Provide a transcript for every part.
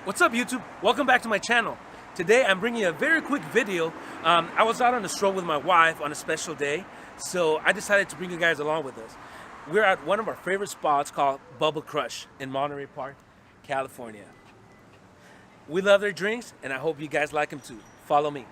What's up, YouTube? Welcome back to my channel. Today I'm bringing you a very quick video. I was out on a stroll with my wife on a special day, so I decided to bring you guys along with us. We're at one of our favorite spots called Bubba Crush in Monterey Park, California. We love their drinks, and I hope you guys like them too. Follow me.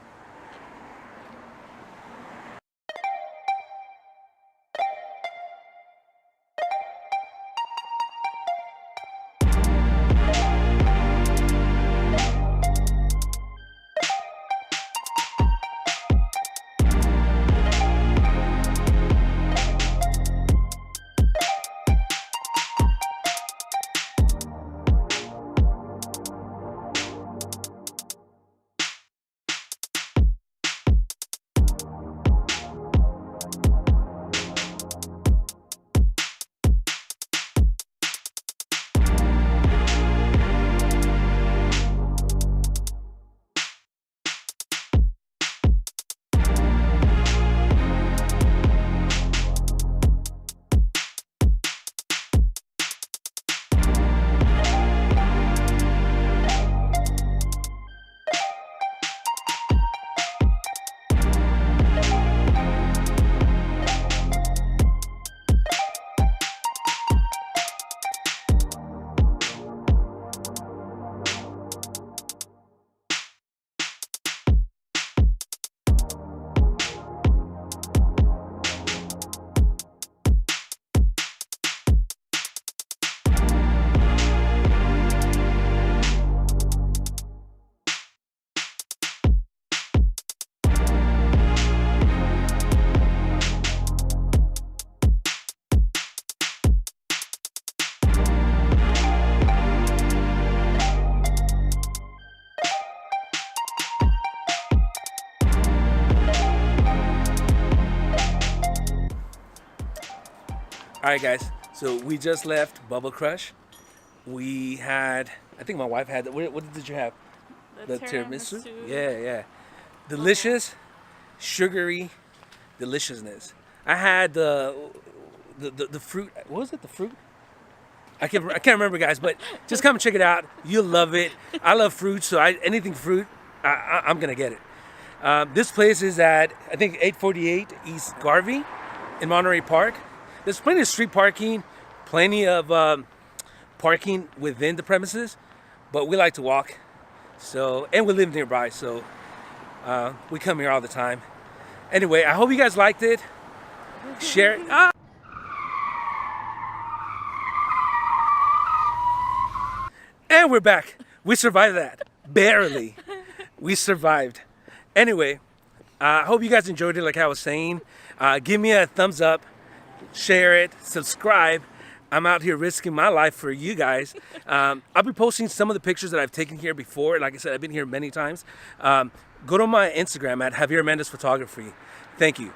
All right, guys, so we just left Bubba Crush. We had, I think my wife had, what did you have? The tiramisu. Yeah. Delicious, sugary deliciousness. I had the fruit, what was it, the fruit? I can't remember, guys, but just come and check it out. You'll love it. I love fruit, so anything fruit, I'm gonna get it. This place is at, I think, 848 East Garvey in Monterey Park. There's plenty of street parking, plenty of parking within the premises, but we like to walk. So, and we live nearby, so we come here all the time. Anyway, I hope you guys liked it. Share it. And we're back. We survived that. Barely. We survived. Anyway, I hope you guys enjoyed it like I was saying. Give me a thumbs up. Share it, subscribe. I'm out here risking my life for you guys. I'll be posting some of the pictures that I've taken here before. Like I said, I've been here many times. Go to my Instagram at Javier Mendez Photography. Thank you.